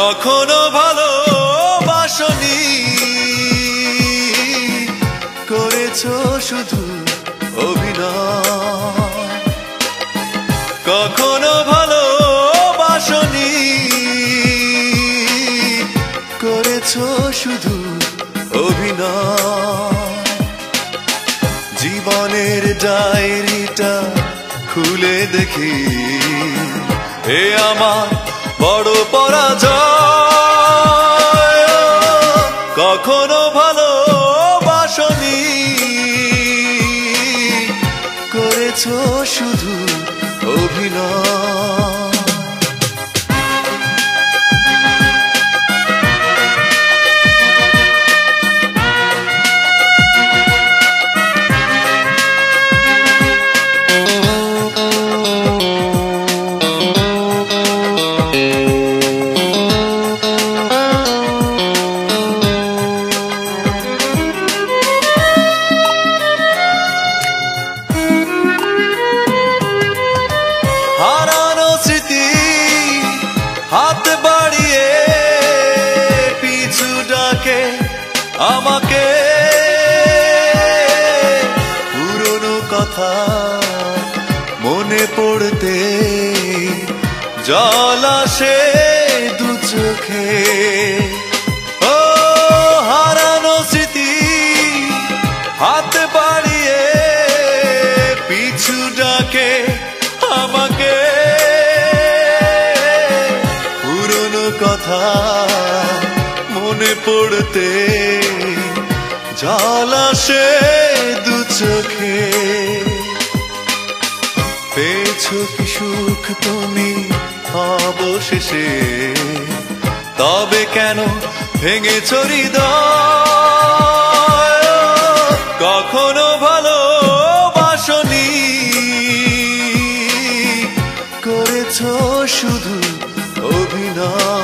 কখনো ভালোবাসনি, করেছো শুধু অভিনয়। কখনো ভালোবাসনি, করেছো শুধু অভিনয়। জীবনের ডায়েরিটা খুলে দেখি, এ আমার বড় পরাজয়। কখনো ভালোবাসনি, করেছো শুধু অভিনয়। হারানো স্মৃতি হাত বাড়িয়ে পিছু ডাকে আমাকে, পুরনো কথা মনে পড়তে জল আসে দু চোখে। ও হারানো স্মৃতি হাত বাড়িয়ে পিছু ডাকে আমাকে, পুরনো কথা মনে পড়তে জল আসে দু চোখে। পেয়েছো কি সুখ তুমি অবশেষে, তবে কেন ভেঙেছো হৃদয়? কখনো ভালোবাসনি, করেছো শুধু অভিনয়।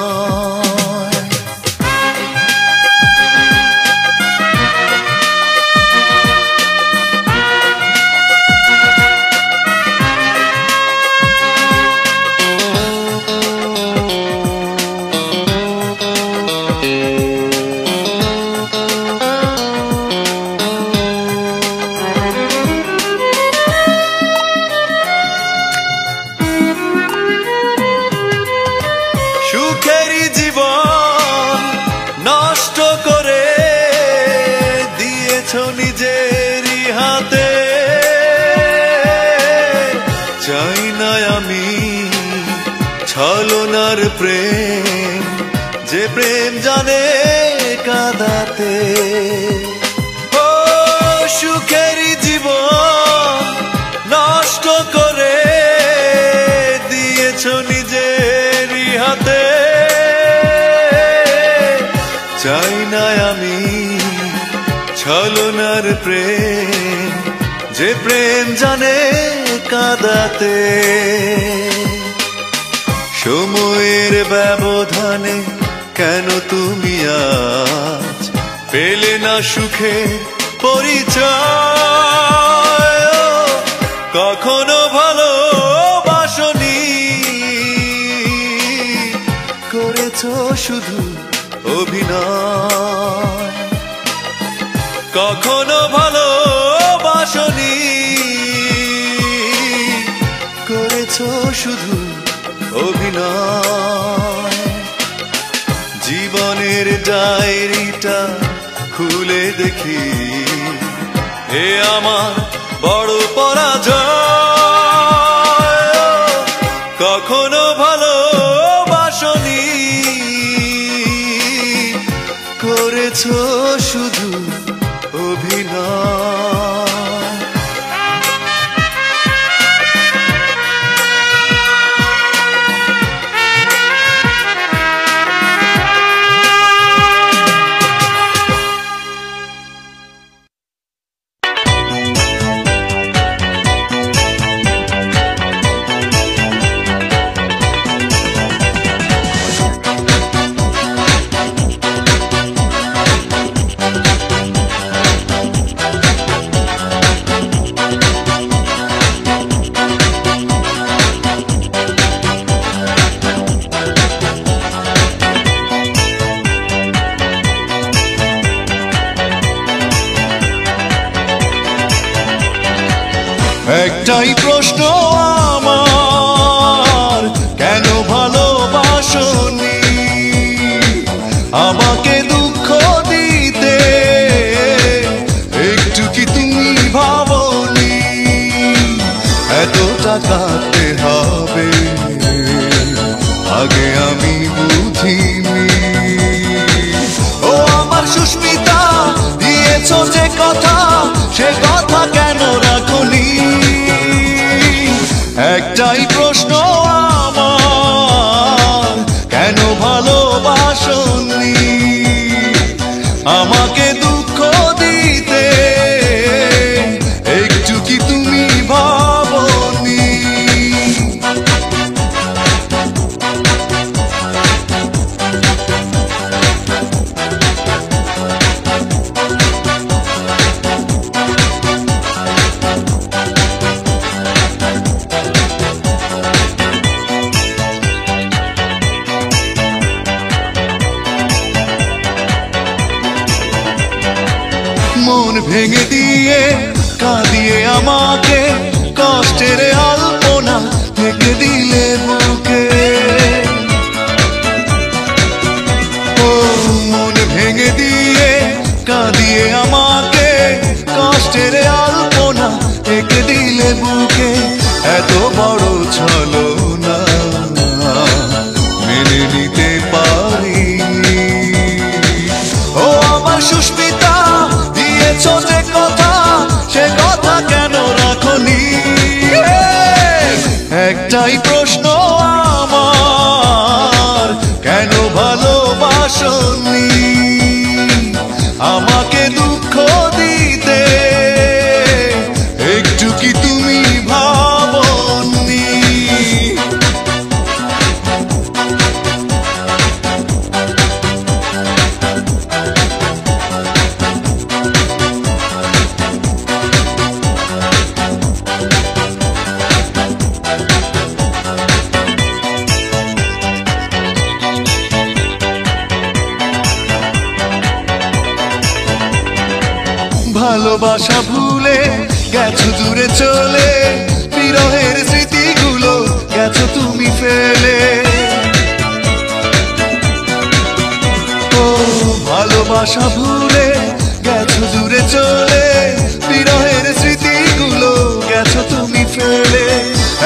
সুখেরই জীবন নষ্ট করে দিয়েছো নিজেরই হাতে। চাই না আমি ছলনার প্রেম, যে প্রেম জানে কাঁদাতে। ও সুখেরই জীবন নষ্ট করে দিয়েছো নিজেরই হাতে। চাই না আমি ছলনার প্রেম, যে প্রেম জানে কাঁদাতে। সময়ের ব্যবধানে কেন তুমি আজ পেলে না সুখের পরিচয়? কখনো ভালোবাসনি, করেছো শুধু অভিনয়। কখনো ভালোবাসনি, করেছো শুধু অভিনয়। জীবনের ডায়েরিটা খুলে দেখি, এ আমার বড় পরাজয়। কখনো ভালোবাসনি, করেছো শুধু অভিনয়। একটাই প্রশ্ন আমার, কেন ভালোবাসনি আমাকে দুঃখ দিতে? একটু কি তুমি ভাবনি এতটা কাঁদতে হবে? আগে আমি বুঝিনি। ও আমার সুস্মিতা, দিয়েছ যে কথা, সে কথা কেন রাখনি? একটাই প্রশ্ন আমার, কেন ভালোবাসনি আমাকে দুঃখ দিতে? একটু কি তুমি ভাবনি? মন ভেঙে দিয়ে কাঁদিয়ে আমাকে কষ্টের আলপনা থেকে দিলে বুকে। ও মন ভেঙে দিয়ে কাঁদিয়ে আমাকে কষ্টের আলপনা থেকে দিলে বুকে। এত বড় ছলনা মেনে নিতে পারিনি। ও আমার সুস্মিতা, দিয়েছ যে কথা, সে কথা কেন রাখনি? একটাই প্রশ্ন আমার, কেন ভালোবাসনি আমাকে দুঃখ দিতে? একটু কি তুমি ভাবনি? ভালোবাসা ভুলে গেছো দূরে চলে, বিরহের স্মৃতিগুলো গেছো তুমি ফেলে। ও ভালোবাসা ভুলে গেছো দূরে চলে, বিরহের স্মৃতিগুলো গেছো তুমি ফেলে।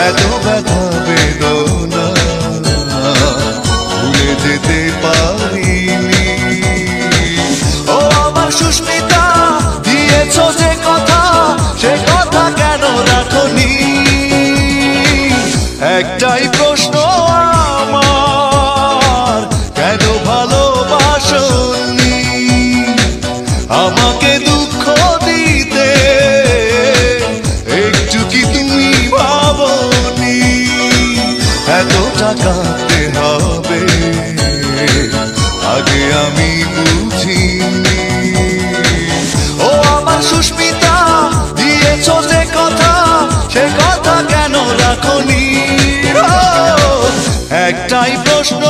এত ব্যথা বেদনা ভুলে যেতে পারিনি। ও আমার সুস্মিতা, দিয়েছ যে কথা, সে কথা কেন রাখনি? একটাই প্রশ্ন আমার, কেন ভালোবাসনি আমাকে দুঃখ দিতে? একটু কি তুমি ভাবনি এতটা কাঁদতে হবে? আগে আমি বুঝিনি। ও আমার সুস্মিতা, দিয়েছ যে কথা, সে কথা কেন রাখনি? একটাই প্রশ্ন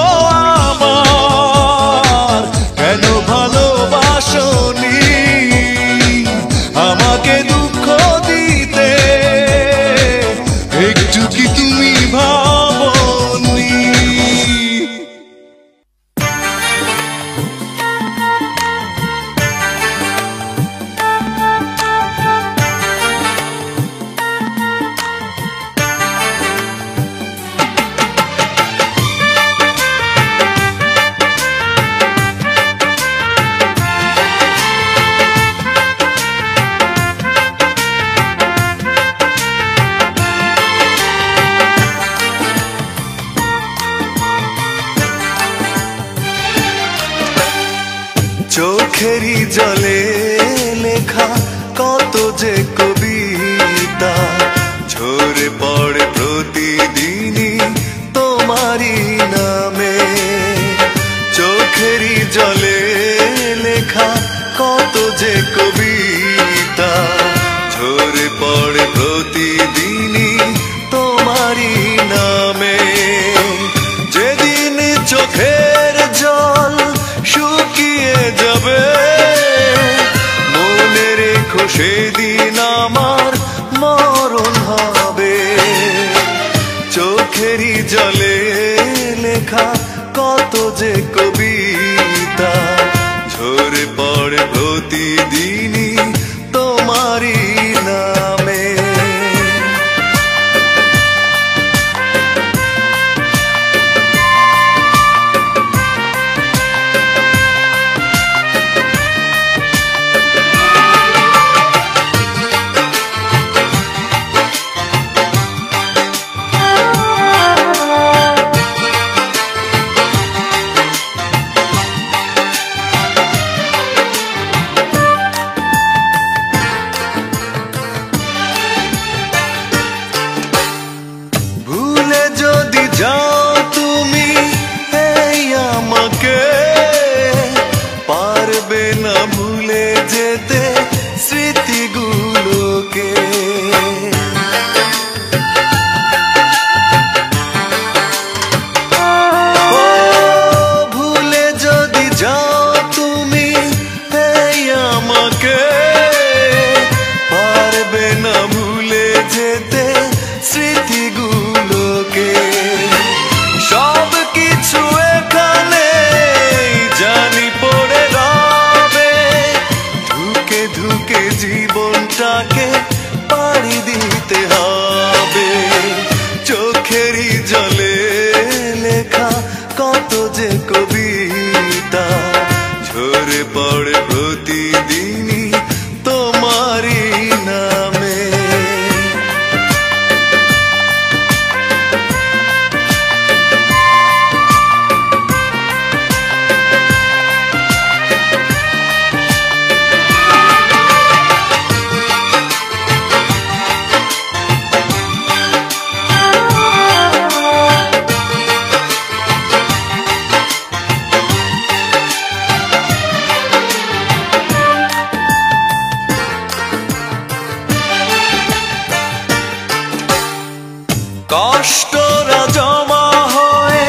আমার, কেন ভালোবাসনি আমাকে দুঃখ দিতে? একটু কি তুমি ভাবনি? চোখেরই জলে লেখা কত যে কবিতা ঝরে পড়ে প্রতিদিনই তোমারই নামে। চোখেরই জলে লেখা কত যে কবিতা ঝরে পড়ে প্রতিদিনই তোমারই নামে। যেদিন চোখের জল শুকিয়ে যাবে মনে রেখো সেদিন আমার মরণ হবে। লেখা কত যে কবিতা ঝরে পড়ে প্রতিদিনই তোমারই নামে। যদি যাও তুমি এই আমাকে পারবে না ভুলে যেতে স্মৃতিগুলোকে। ভুলে যদি যাও তুমি এই আমাকে পারবে না ভুলে যেতে স্মৃতিগুলোকে। সব কিছু এখানে জানি পড়ে রবে ধুকে ধুকে জীবনটাকে পাড়ি দিতে হবে। চোখেরই জলে লেখা কত যে কবিতা ঝরে পড়ে প্রতিদিনই তোমারই নামে। কষ্টরা জমা হয়ে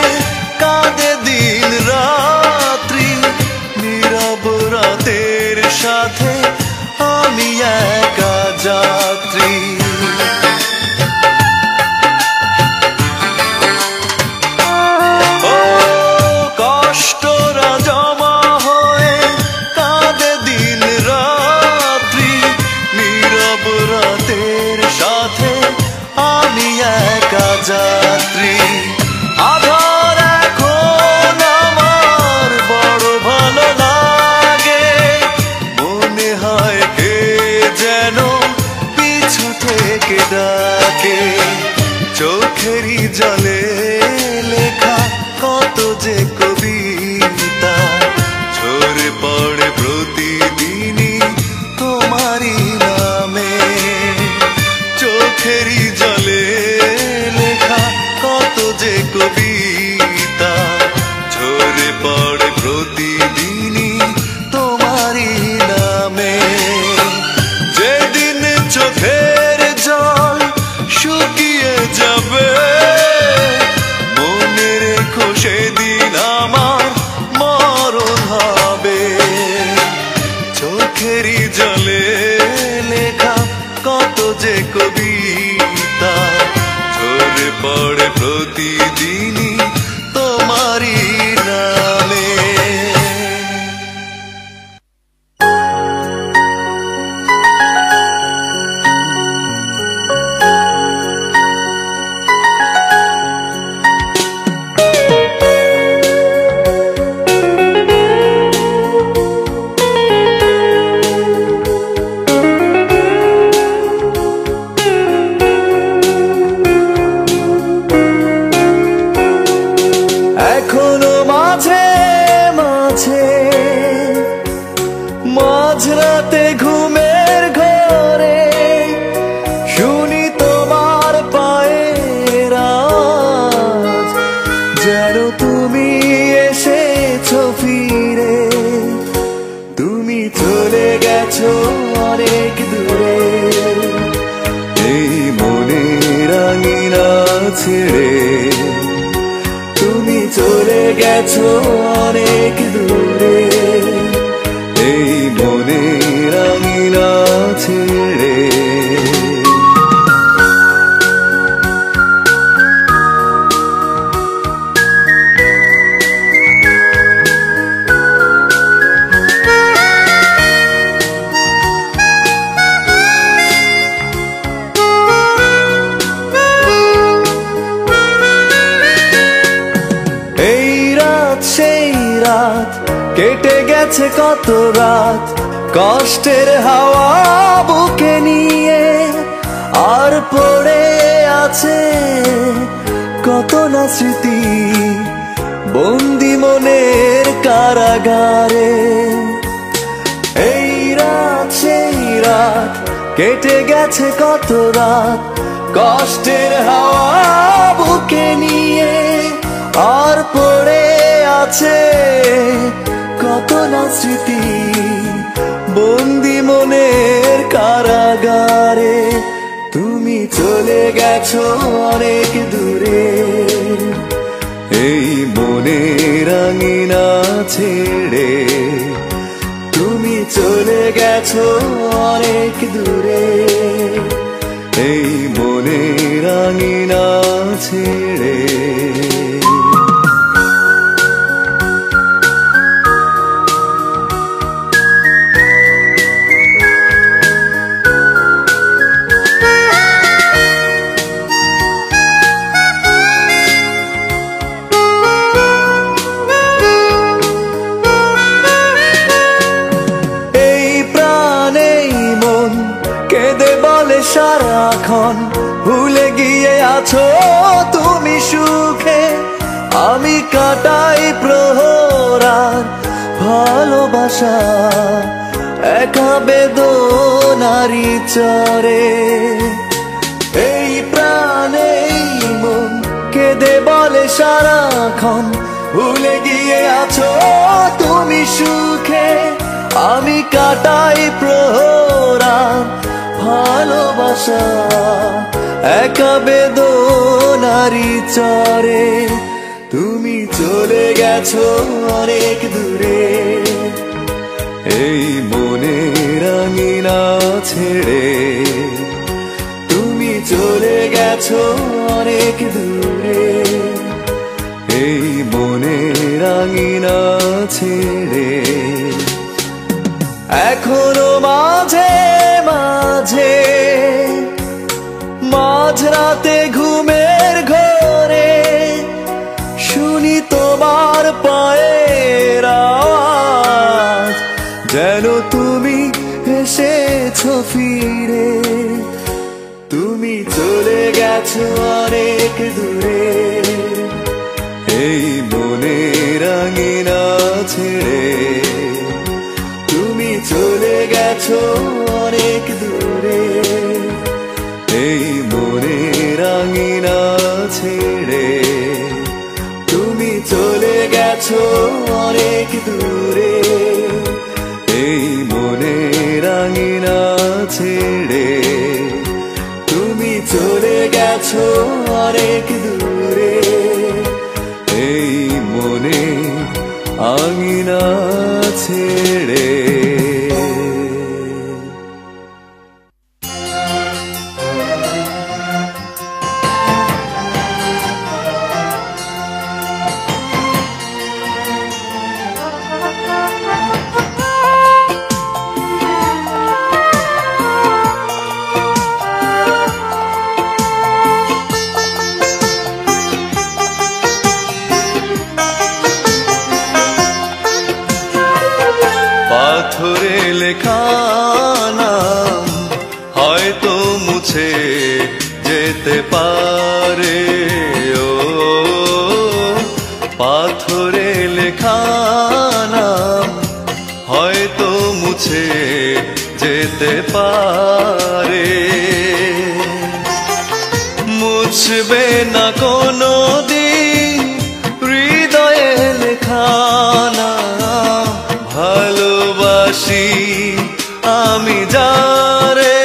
কাঁদে দিন রাত্রি নীরব রাতের সাথে আমি একা যাত্রী। ও কষ্টরা জমা হয়ে কাঁদে দিন রাত্রি নীরব রাতের সাথে আমি একা যাত্রী। আধার এখন আমার বড় ভালো লাগে মনে হয় কে যেন পিছু থেকে ডাকে। চোখেরই জলে লেখা কত যে কবিতা ঝরে পড়ে প্রতিদিনই তোমারই নামে। চোখেরই জলে লেখা কত যে কবিতা ঝরে পড়ে প্রতিদিনই তোমারই নামে। যেদিন চোখের জল শুকিয়ে যাবে মনে রেখো সেদিন আমার মরণ হবে। চোখেরই জলে লেখা কত যে কবিতা ঝরে পড়ে প্রতিদিনই তোমারই নামে। মাঝরাতে ঘুমের ঘরে শুনি তোমার পায়ের আওয়াজ যেন তুমি এসেছো ফিরে। তুমি চলে গেছো অনেক দূরে এই মনের আঙিনা ছেড়ে। তুমি চলে গেছো অনেক দূরে এই মনের আঙিনা ছেড়ে। রাত কেটে গেছে কত রাত কষ্টের হাওয়া বুকে নিয়ে আর পড়ে আছে কত না স্মৃতি বন্দি মনের কারাগারে এই রাত সেই রাত কেটে গেছে কত রাত কষ্টের হাওয়া বুকে নিয়ে আর পড়ে আছে কত না স্মৃতি বন্দি মনের কারাগারে তুমি চলে গেছো অনেক দূরে এই মনের আঙিনা ছেড়ে তুমি চলে গেছো অনেক দূরে এই মনের আঙিনা ছেড়ে সারাক্ষণ ভুলে গিয়ে আছো তুমি সুখে আমি কাটাই প্রহরার ভালোবাসা একা বেদনারি চরে এই প্রাণে মন কেঁদে বলে সারাক্ষণ ভুলে গিয়ে আছো তুমি সুখে আমি কাটাই প্রহরার ভালোবাসা একা বেদনারি চরে তুমি চলে গেছো অনেক দূরে এই মনের আঙিনা ছেড়ে তুমি চলে গেছো অনেক দূরে এই মনের আঙিনা ছেড়ে এখনো মাঝে মাঝে মাঝরাতে ঘুমের ঘরে শুনি তোমার পায়ের আওয়াজ যেন তুমি এসেছো ফিরে তুমি চলে গেছো অনেক দূরে এই মনের আঙিনা ছেড়ে তুমি চলে গেছো অনেক দূরে এই মনের আঙিনা ছেড়ে তুমি চলে গেছো অনেক দূরে এই মনের আঙিনা ছেড়ে তুমি চলে গেছো অনেক দূরে এই মনের আঙিনা ছেড়ে পাথরে লেখা নাম হয়তো মুছে যেতে পারে ও পাথরে লেখা নাম হয়তো মুছে যেতে পারে মুছবে না কোনো দিন হৃদয়ে লেখা নাম ভালোবাসি আমি যারে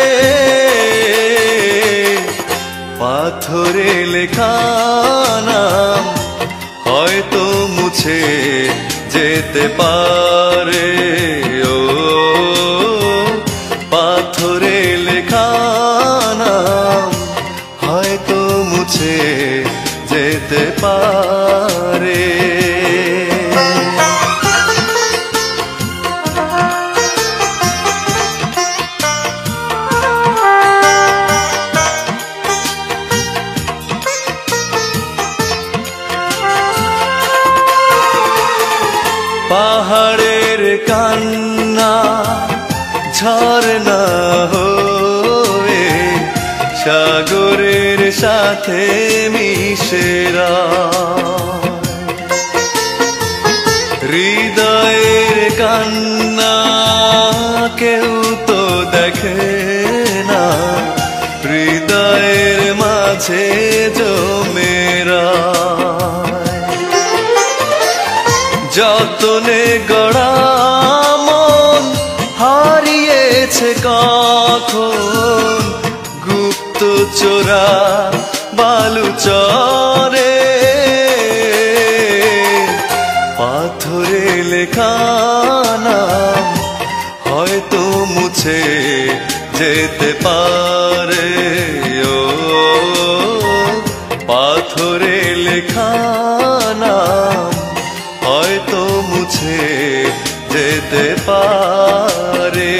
পাথরে লেখা নাম হয়তো মুছে যেতে পারে ও পাথরে লেখা নাম হয়তো মুছে যেতে পারে পাহাড়ের কান্না ঝরনা হয়ে সাগরের সাথে মিশেরা, হৃদয়ের কান্না কেউ তো দেখে না, হৃদয়ের মাঝে জমেরা। যতনে গড়া মন হারিয়েছে কখন, গুপ্ত চোরা বালুচরে পাথরে লেখা নাম হয়তো মুছে যেতে পারে। ও পাথরে লেখা নাম হয়তো মুছে যেতে পারে।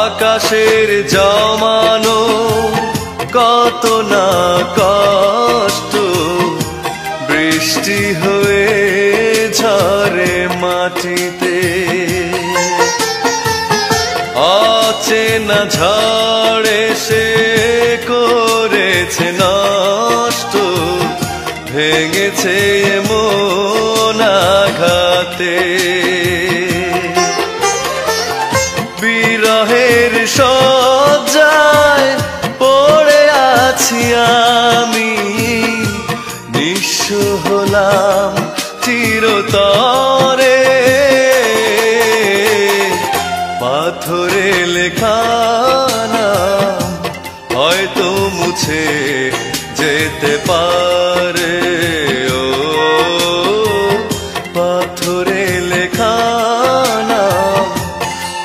আকাশের জমানো কত না কষ্ট, বৃষ্টি হয়ে ঝরে মাটিতে। অচেনা ঝড়ে সে করেছে নষ্ট, ভেঙেছে মন আঘাতে। বিরহের শয্যায় পড়ে আছি আমি, নিঃস্ব হলাম চিরতরে। পাথরে লেখা নাম হয়তো মুছে যেতে পারে। ও পাথরে লেখা নাম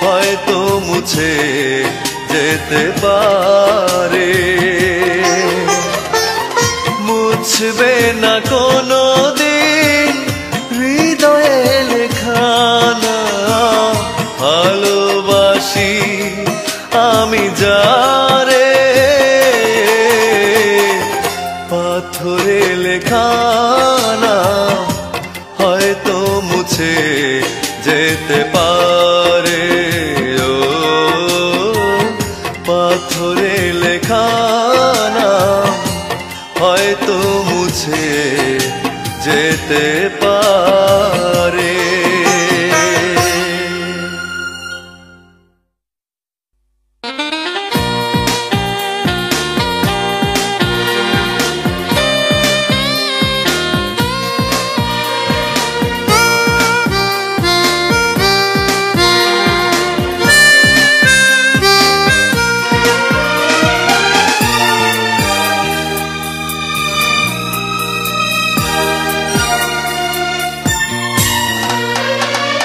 হয়তো মুছে যেতে পারে। মুছবে না কোনো দিন হৃদয়ে লেখা নাম, ভালোবাসি আমি যারে। পাথরে লেখা নাম হয়তো মুছে যেতে পারে। ও পাথরে লেখা নাম হয়তো মুছে যেতে পারে।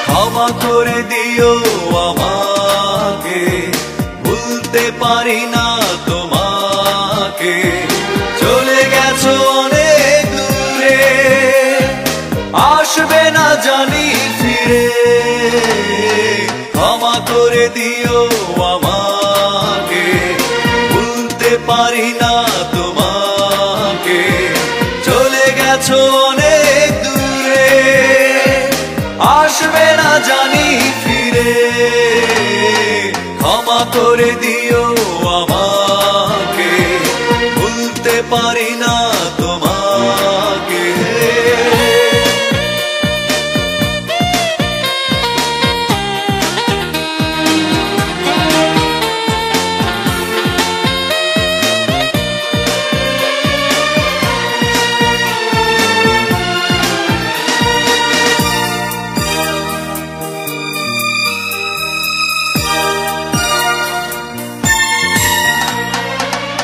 ক্ষমা করে দিও আমাকে, ভুলতে পারি না তোমাকে। চলে গেছো অনেক দূরে, আসবে না জানি ফিরে। ক্ষমা করে দিও আমাকে, ভুলতে পারি না তোমাকে। চলে গেছো অনেক দূরে, আসবে না জানি ফিরে। ক্ষমা করে দিও আমাকে, ভুলতে পারি না তোমাকে।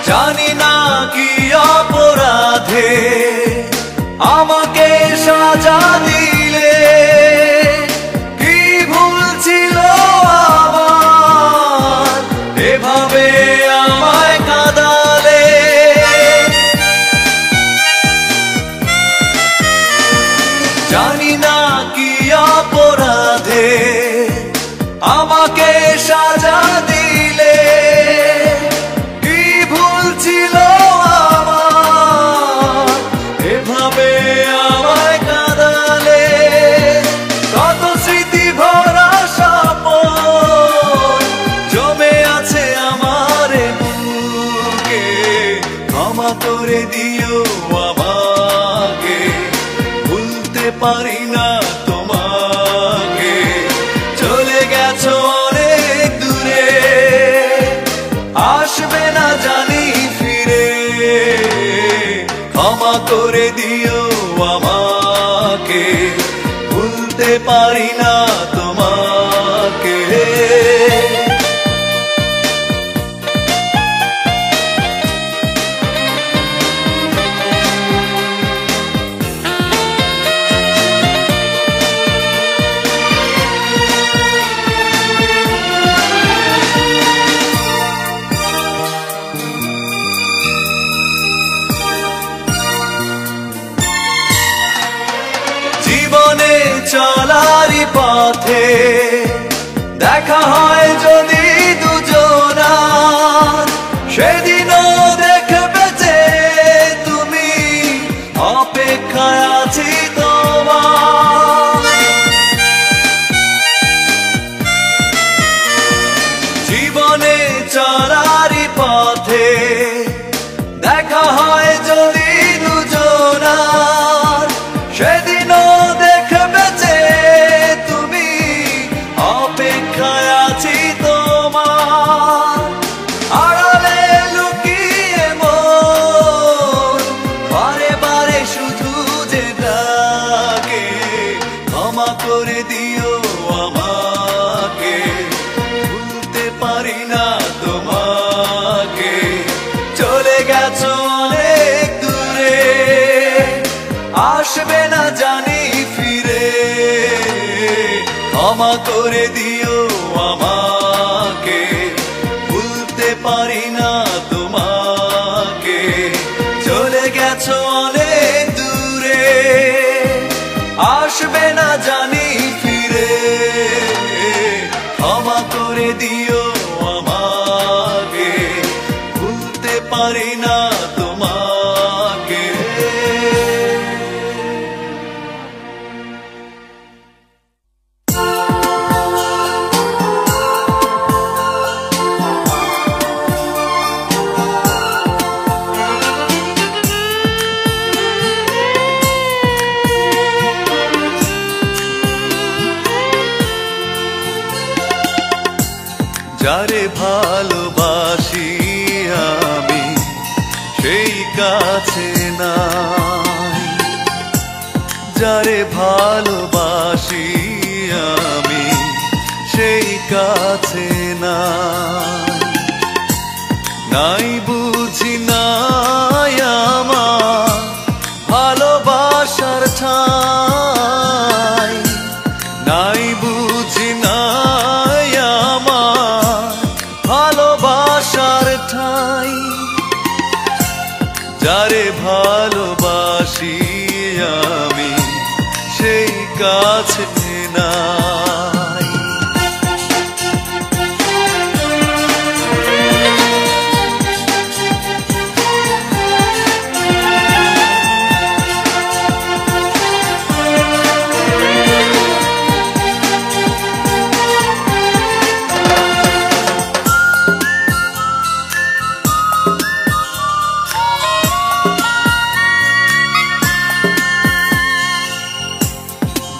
জানি না কি অপরাধে আমাকে সাজা দিলে, কি ভুল ছিল আমার এভাবে আমায় কাঁদালে। জানি না কি অপরাধে আমাকে সাজা দিলে, কি ভুল ছিল আমার এভাবে আমায় কাঁদালে। কত স্মৃতি ভরা স্বপ্ন জমে আছে আমার বুকে, ক্ষমা করে দিও আমাকে, ভুলতে পারি না তোমাকে। চলে গেছো অনেক দূরে, আসবে না জানি ফিরে, ক্ষমা করে দিও আমাকে, ভুলতে পারি না তোমাকে। জীবনে চলারই পথে দেখা হয় যদি দুজনার, সেদিনও দেখবে যে তুমি, অপেক্ষায় আছি তোমার। জীবনে চলারই পথে দেখা হয় যদি দুজনার, সেদিনও দেখবে যে তুমি, অপেক্ষায় আছি তোমার। আড়ালে লুকিয়ে মন বারে বারে শুধু যে ডাকে, ক্ষমা করে দিও আমাকে, ভুলতে পারি না তোমাকে। চলে গেছো অনেক দূরে, আসবে না জানি ফিরে, ক্ষমা করে দিও আমাকে, ভুলতে পারি না তোমাকে। চলে গেছো অনেক দূরে, আসবে না জানি ফিরে, ক্ষমা করে দিও আমাকে, ভুলতে পারি না তোমাকে। যারে ভালোবাসি আমি সেই কাছে নাই, যারে ভালোবাসি আমি সেই কাছে নাই। নাই বুঝি নাই আমার ভালোবাসার ঠাই, নাই বুঝি নাই আমার ভালোবাসার ঠাই। যারে ভালোবাসি আমি সেই কাছে নাই।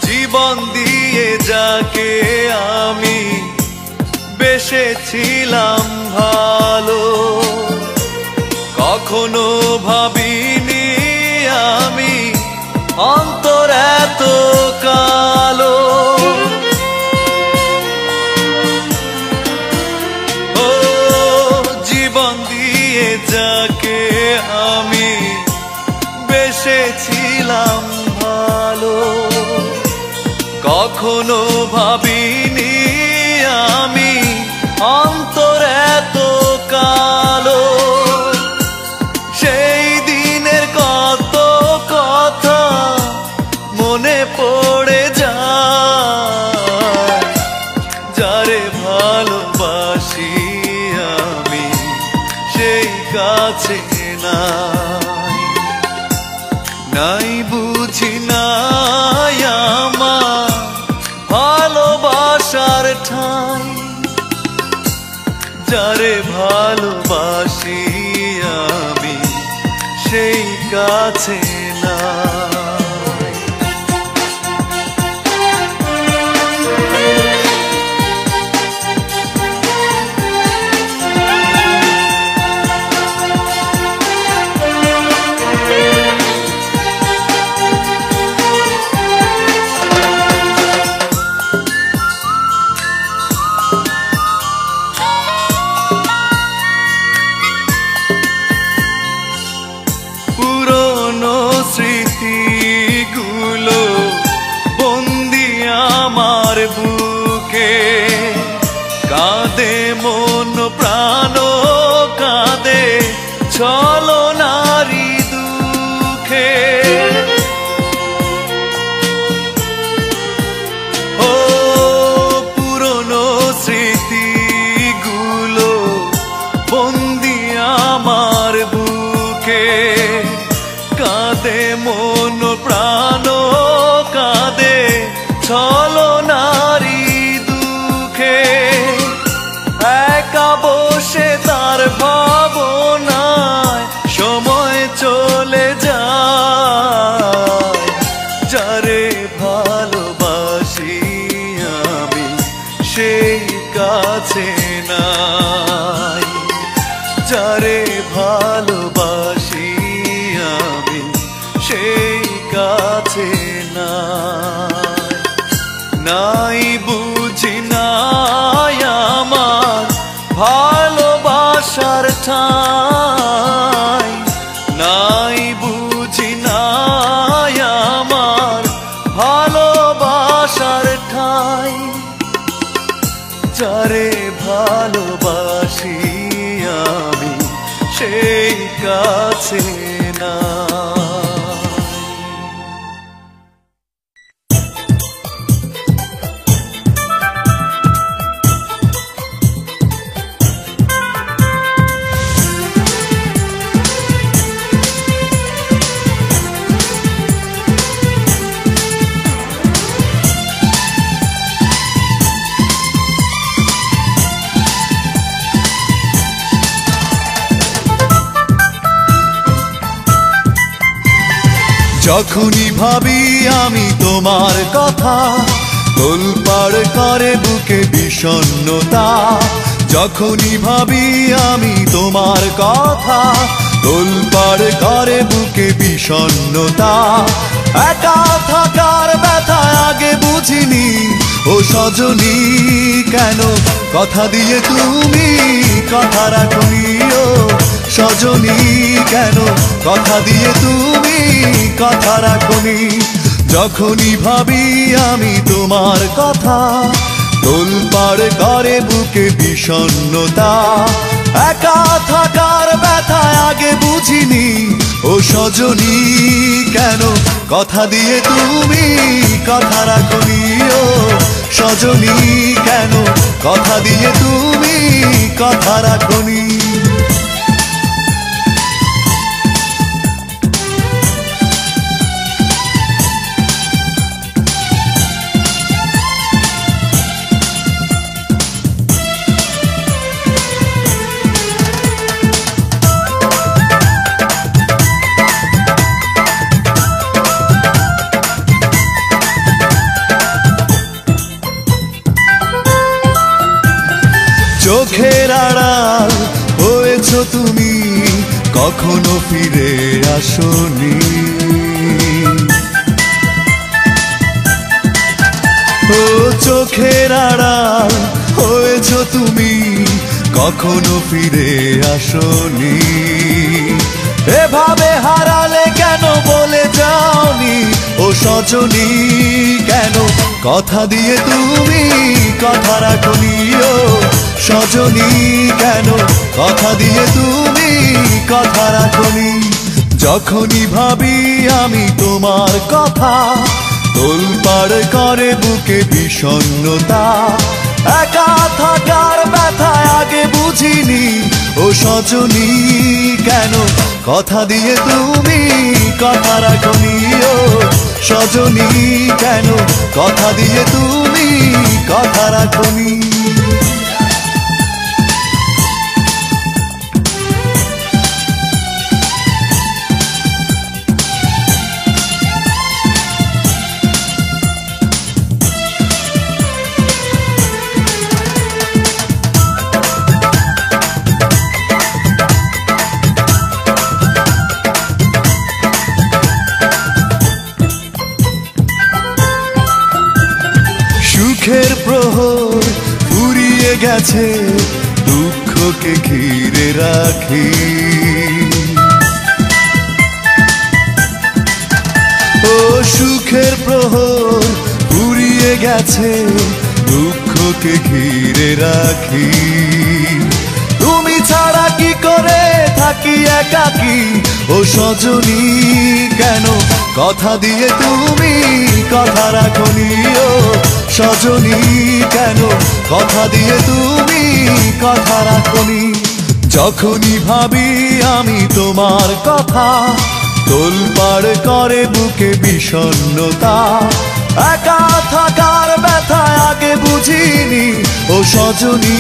জীবন দিয়ে যাকে আমি বেসেছিলাম ভালো, কখনো ভাবিনি আমি অন্তর এত কালো। ও জীবন দিয়ে যাকে আমি বেসেছিলাম ভালো, কখনো ভাবিনি আমি অন্তর এত কালো। সেই দিনের কত কথা মনে পড়ে বুঝি নাই আমার ভালোবাসার ঠাই, যারে ভালোবাসি আমি সেই কাছে নাই। পুরনো স্মৃতিগুলো বন্দি আমার বুকে, কাঁদে মন প্রাণ কাঁদে ছলনারি দুঃখে। ও পুরনো স্মৃতিগুলো বন্দি আমার বুকে, কাঁদে মন প্রাণ কাঁদে ছলনারি দুঃখে। একা বসে তার ভাবনায় সময় চলে যায়, যারে ভালোবাসি আমি সেই কাছে নাই, যারে ভালোবাসি আমি সেই কাছে নাই। নাই বুঝি নাই আমার ভালোবাসার ঠাই, নাই বুঝি নাই আমার ভালোবাসার ঠাই, যারে ভালোবাসি আমি সেই কাছে নাই। যখনই ভাবি আমি তোমার কথা, তোলপাড় করে বুকে বিষণ্ণতা। যখনই ভাবি আমি তোমার কথা, তোলপাড় করে বুকে বিষণ্ণতা। একা থাকার ব্যথা আগে বুঝিনি ও সজনী, কেন কথা দিয়ে তুমি কথা রাখনি ও সজনী, কেন কথা দিয়ে তুমি কথা রাখনি। যখনই ভাবি আমি তোমার কথা, তোলপাড় করে বুকে বিষণ্ণতা। একা থাকার ব্যথা আগে বুঝিনি ও সজনী, কেন কথা দিয়ে তুমি কথা রাখনি ও সজনী, কেন কথা দিয়ে তুমি কথা রাখনি। চোখের আড়াল হয়েছ তুমি, কখনো ফিরে আসনি। ও চোখের আড়াল হয়েছ তুমি, কখনো ফিরে আসনি। এভাবে হারালে কেন বলে যাওনি ও সজনী, কেন কথা দিয়ে তুমি কথা রাখনি ও সজনী, কেন কথা দিয়ে তুমি কথা রাখনি। যখনই ভাবি আমি তোমার কথা, তোলপাড় করে বুকে বিষণ্ণতা। একা থাকার ব্যথা আগে বুঝিনি ও সজনী, কেন কথা দিয়ে তুমি কথা রাখনি ও সজনী কেন কথা দিয়ে তুমি কথা রাখনি সুখের প্রহর ফুরিয়ে গেছে দুঃখকে ঘিরে রাখি ও সুখের প্রহর ফুরিয়ে গেছে দুঃখকে ঘিরে রাখি তুমি ছাড়া কি করে থাকি একাকী ও সজনী কেন কথা দিয়ে তুমি কথা রাখনি ও সজনী কেন কথা দিয়ে তুমি কথা রাখনি যখনই ভাবি আমি তোমার কথা তোলপাড় করে বুকে বিষণ্ণতা একা থাকার ব্যথা আগে বুঝিনি ও সজনী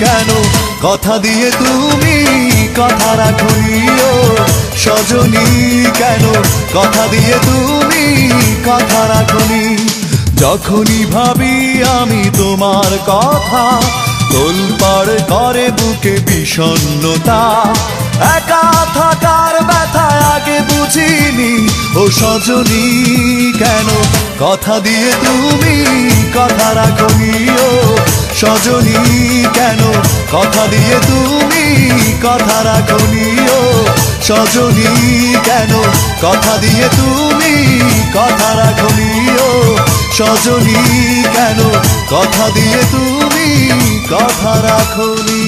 কেন কথা দিয়ে তুমি কথা রাখনি ও সজনী কেন কথা দিয়ে তুমি কথা রাখনি যখনই ভাবি আমি তোমার কথা তোলপাড় করে বুকে বিষণ্ণতা একা থাকার ব্যথা আগে বুঝিনি ও সজনী কেন কথা দিয়ে তুমি কথা রাখনি ও সজনী কেন কথা দিয়ে তুমি কথা রাখনি ও সজনী কেন কথা দিয়ে তুমি কথা রাখনি ও সজনী কেন কথা দিয়ে তুমি কথা রাখনি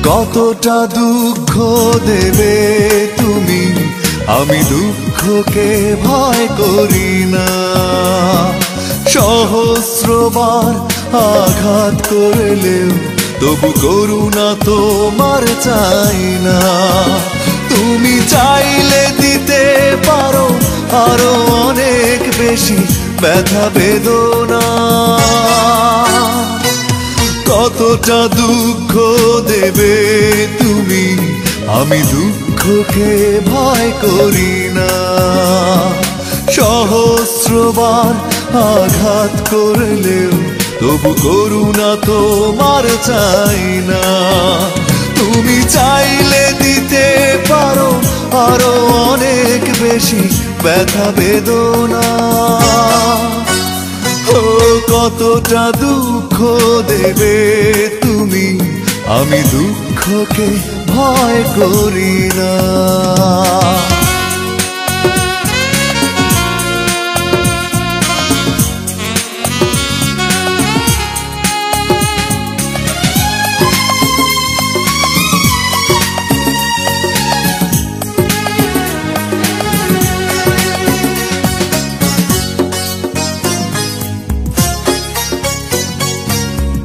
কতটা দুঃখ দেবে তুমি আমি দুঃখকে ভয় করি না সহস্রবার আঘাত করলেও তবু করুণা তোমার চাই না তুমি চাইলে দিতে পারো আরো অনেক বেশি ব্যথা বেদনা কতটা দুঃখ দেবে তুমি আমি দুঃখকে ভয় করি না সহস্রবার আঘাত করলেও তবু করুণা তোমার চাই না তুমি চাইলে দিতে পারো আরো অনেক বেশি ব্যথা বেদনা ও কতটা দুঃখ দেবে তুমি আমি দুঃখকে ভয় করি না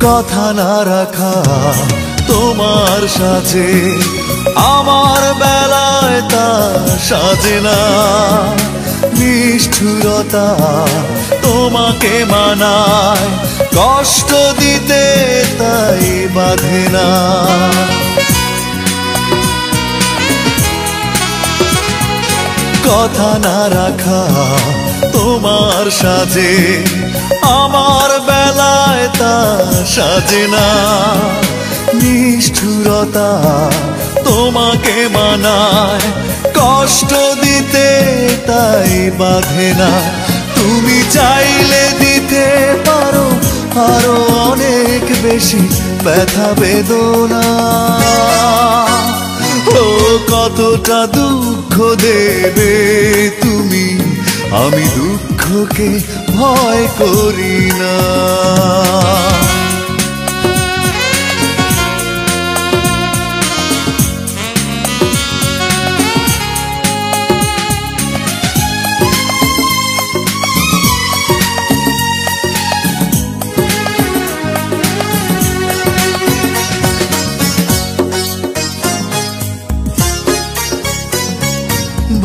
কথা না রাখা তোমার সাজে আমার বেলায় তা সাজে না নিষ্ঠুরতা তোমাকে মানায় কষ্ট দিতে তাই বাধে না কথা না রাখা তোমার সাজে আমার বেলায় তা সাজে না নিষ্ঠুরতা তোমাকে মানায় কষ্ট দিতে তাই বাধে না তুমি চাইলে দিতে পারো আরো অনেক বেশি ব্যথা বেদনা ও কতটা দুঃখ দেবে তুমি আমি দুঃখ দুঃখকে ভয় করি না।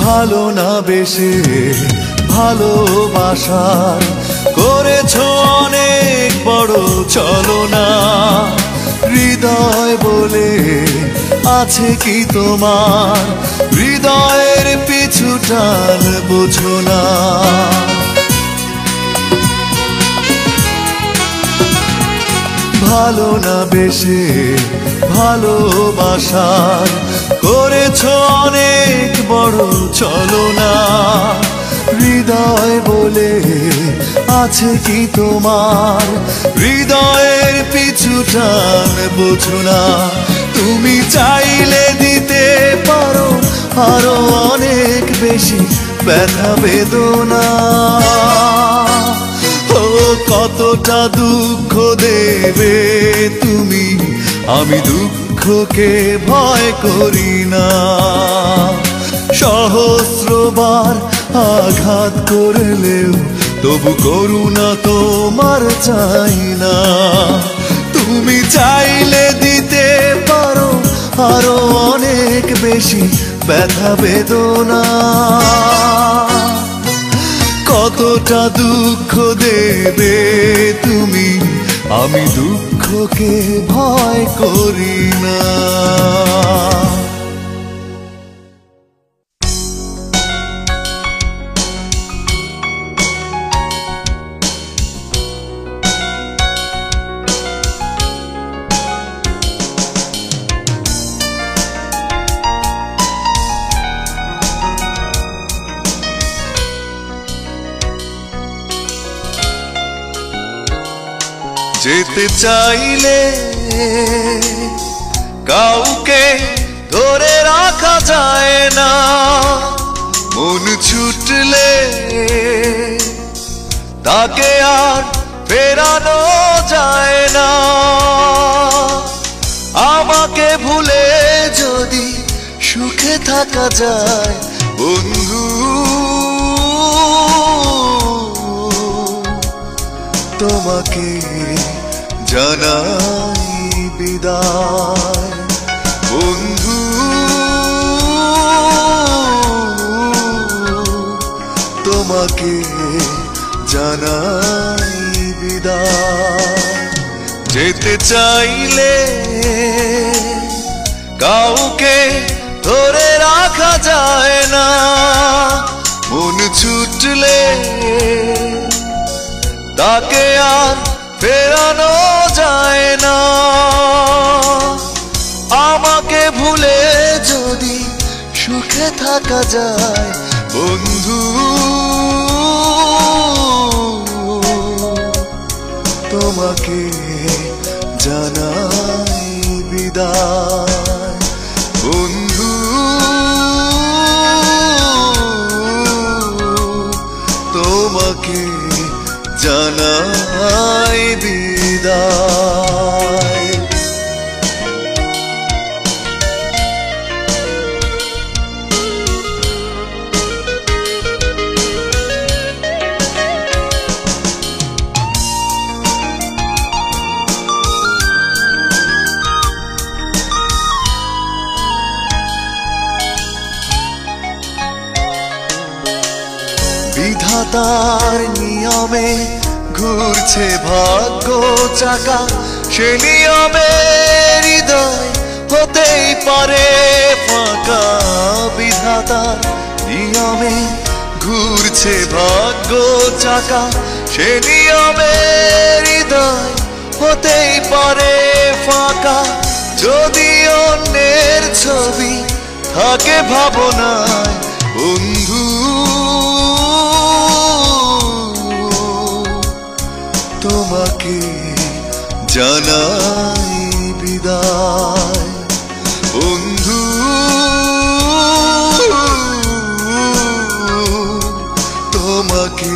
ভালো না বেশে ভালোবাসার করেছ অনেক বড় ছলনা। হৃদয় বলে আছে কি তোমার, হৃদয়ের পিছু টান বোঝো না। ভালো না বেশে ভালোবাসার করেছ অনেক বড় ছলনা। হৃদয় বলে আছে কি তোমার, হৃদয়ের পিছু টান বোঝো না। তুমি চাইলে দিতে পারো আরো অনেক বেশি ব্যথা বেদনা। ও কতটা দুঃখ দেবে তুমি, আমি দুঃখকে ভয় করি না। সহস্রবার আঘাত করলেও তবু করুণা তোমার চাই না। তুমি চাইলে দিতে পারো আরো অনেক বেশি ব্যথা বেদনা। কতটা দুঃখ দেবে তুমি, আমি দুঃখকে ভয় করি না। যেতে চাইলে কাউকে ধরে রাখা যায় না, মন ছুটলে তাকে আর ফেরানো যায় না। আমাকে ভুলে যদি সুখে থাকা যায় বন্ধু, তোমাকে জানাই বিদায় বন্ধু। তোমাকে জানাই বিদায়। যেতে চাইলে কাউকে ধরে রাখা যায় না, মন ছুটলে তাকে আর ফেরানো যায় না। আমাকে ভুলে যদি সুখে থাকা যায় বন্ধু, তোমাকে জানাই বিদায় বন্ধু। তোমাকে জানাই বিদায়। বিধাতার নিয়মে ঘুরছে ভাগ্য চাকা, সে নিয়মে হৃদয় হতেই পারে ফাঁকা। বিধাতার নিয়মে ঘুরছে ভাগ্য চাকা, সে নিয়মে হৃদয় হতেই পারে ফাঁকা। যদি অন্যের ছবি থাকে ভাবনায় বন্ধু, তোমাকে জানাই বিদায় বন্ধু। তোমাকে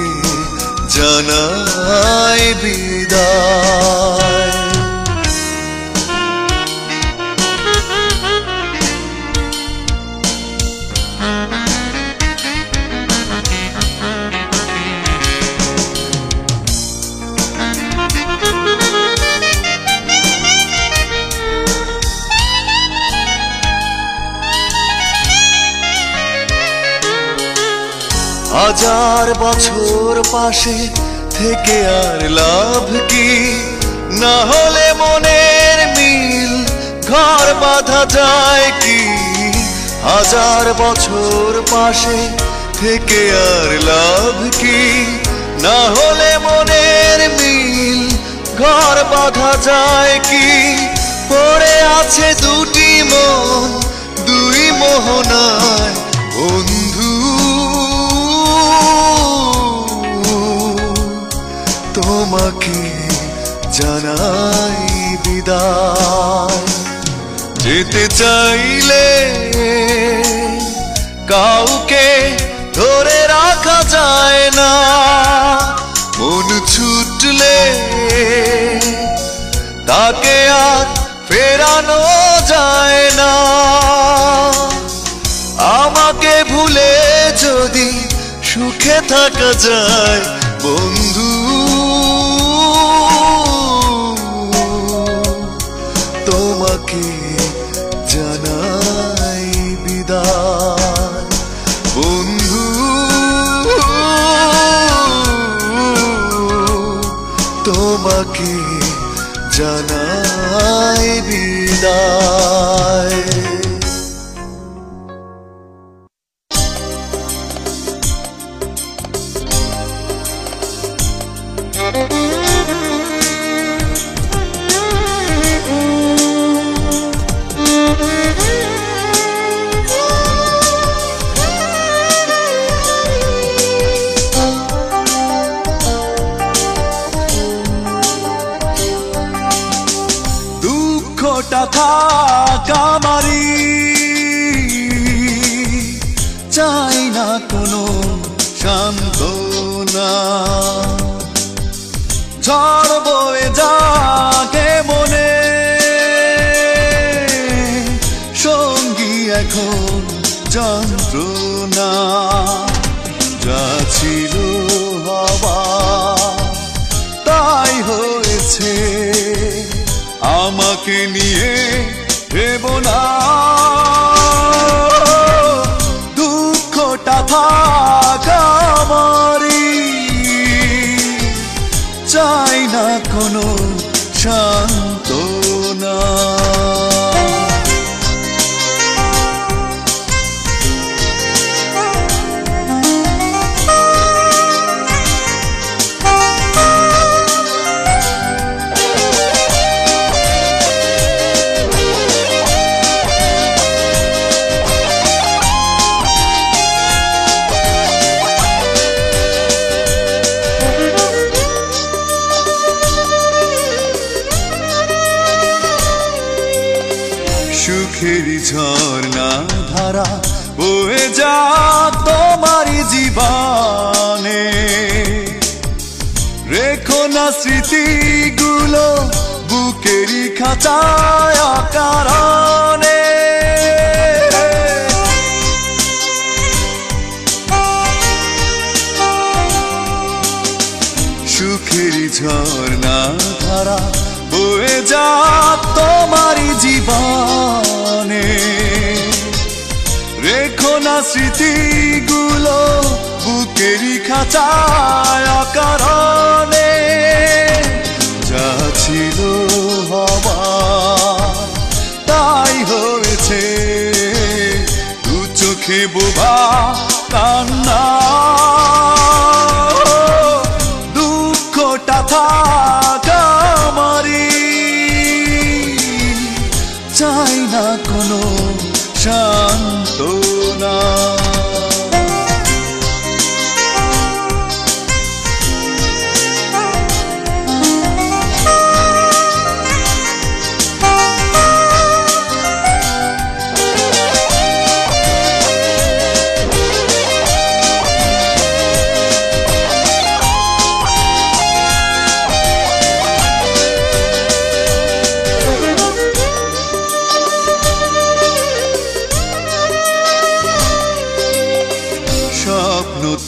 হাজার বছর পাশে থেকে আর লাভ কি? না হলে মনের মিল ঘর বাঁধা যায় কি? হাজার বছর পাশে থেকে আর লাভ কি? না হলে মনের মিল ঘর বাঁধা যায় কি? পড়ে আছে দুটি মন দুই মোহনায় বন্ধু, তোমাকে জানাই বিদায়। যেতে চাইলে কাউকে ধরে রাখা যায় না, মন ছুটলে তাকে আর ফেরানো যায় না। আমাকে ভুলে যদি সুখে থাকা যায় বন্ধু, তোমাকে জানাই বিদায় বন্ধু, তোমাকে জানাই বিদায়। দুঃখটা থাক আমারই, চাই না কোনো সান্ত্বনা। ঝড় বয়ে যাকে মনে সঙ্গী এখন যন্ত্রণা। যা ছিল হওয়া তাই হয়েছে, আমাকে নিয়ে ভেবো না। দুঃখটা থাক আমারই, চাই না কোনো সান্ত্বনা। সুখেরই ঝর্ণা ধারা বয়ে যাক তোমারই জীবনে, রেখো না স্মৃতিগুলো বুকেরই খাঁচায় অকারণে। সুখেরই ঝর্ণা ধারা বয়ে যাক তোমারই জীবনে, রেখো না স্মৃতিগুলো বুকেরই খাঁচায় অকারণে। যা ছিল হওয়া তাই হয়েছে, দু চোখে বোবা কান্না। দুঃখটা থাক আমারই, চাই না কোনো সান্ত্বনা।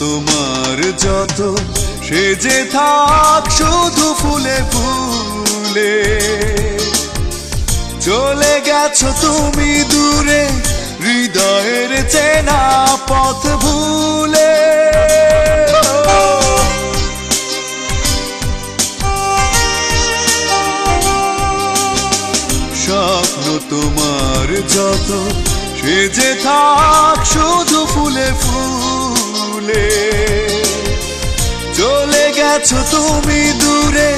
তোমার যত সেজে থাক শুধু ফুলে ফুলে, চলে গেছো তুমি দূরে হৃদয়ের চেনা পথ ভুলে। স্বপ্ন তোমার যত সেজে থাক শুধু ফুলে ফুলে। চলে গেছো তুমি দূরে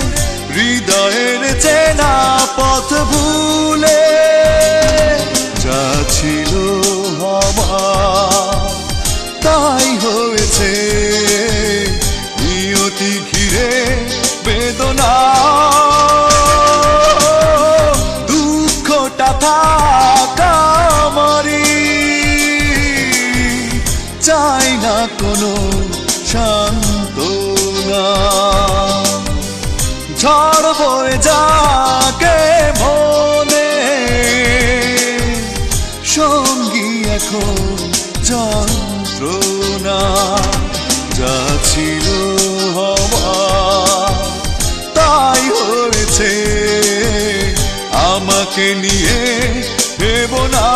হৃদয়ের চেনা পথ ভুলে। যা ছিল আমার তাই হয়েছে, নিয়তি ঘিরে বেদনা। দুঃখটা থাকা আমারই, চাই না কোনো সান্ত্বনা। ঝড় বয়ে যাকে মনে, সঙ্গী এখন যন্ত্রণা। যা ছিল হওয়ার তাই হয়েছে, আমাকে নিয়ে ভেবো না।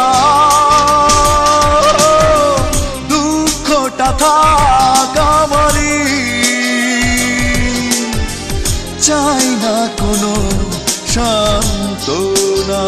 দুঃখটা থাক আমারই, চাই না কোনো সান্ত্বনা।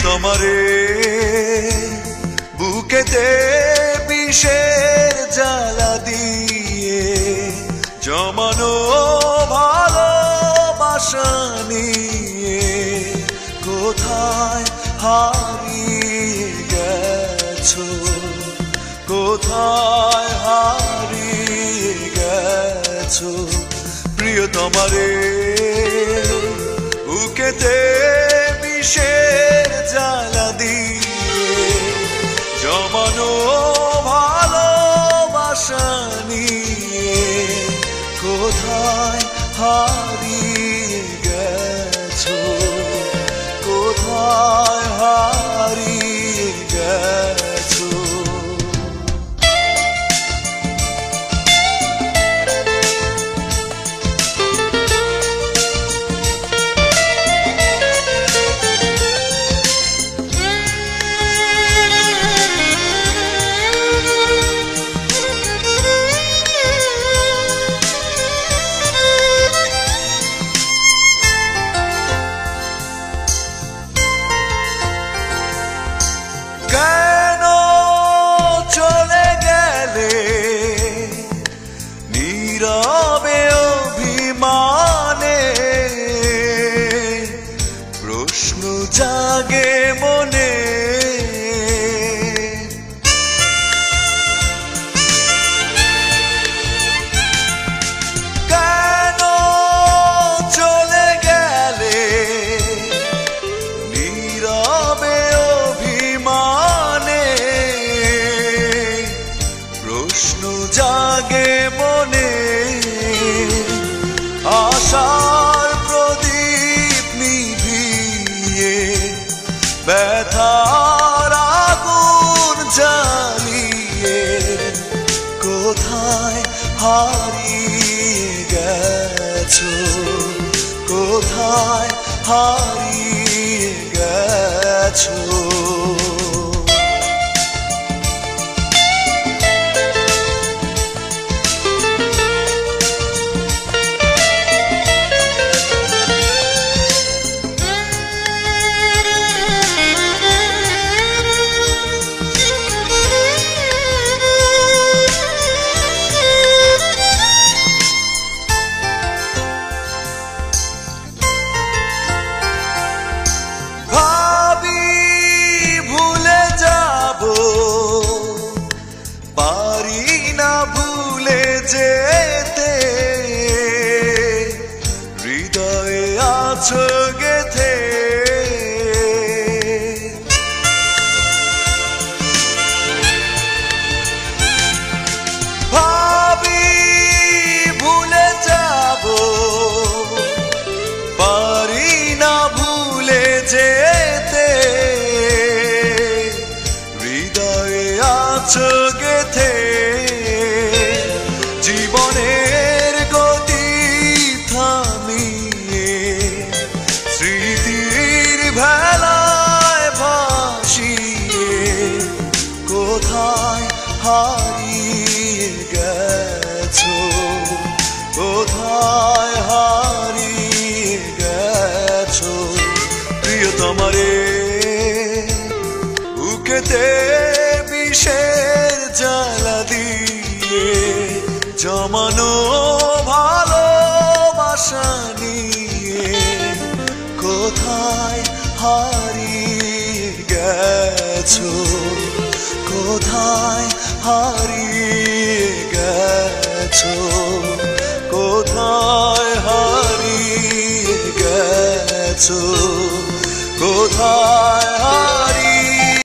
তোমারে বুকেতে বিষের জ্বালা দিয়ে জমানো ভালোবাসা নিয়ে কোথায় হারিয়ে গেছো, কোথায় হারিয়ে গেছো। প্রিয় তোমারে বুকেতে বিষের জ্বালা দিয়ে জমানো ভালোবাসা নিয়ে কোথায় হারিয়ে গেছো, কোথায় হারিয়ে গেছো। জাগে মনে কেন চলে গেলে নীরবে অভিমানে, প্রশ্ন জাগে মনে। আশার প্রদীপ নিভিয়ে ব্যথার আগুন জ্বালিয়ে কোথায় হারিয়ে গেছো, কোথায় হারিয়ে গেছো। ভাবি আছো গেথে জীবনের গতি থামিয়ে স্মৃতির ভেলায় ভাসিয়ে কোথায় হারিয়ে গেছো কোথায় হারিয়ে গেছো প্রিয়তমারে বুকেতে বিষের জ্বালা দিয়ে জমানো ভালোবাসা নিয়ে কোথায় হারিয়ে গেছো কোথায় হারিয়ে গেছো কোথায় হারিয়ে গেছো কোথায়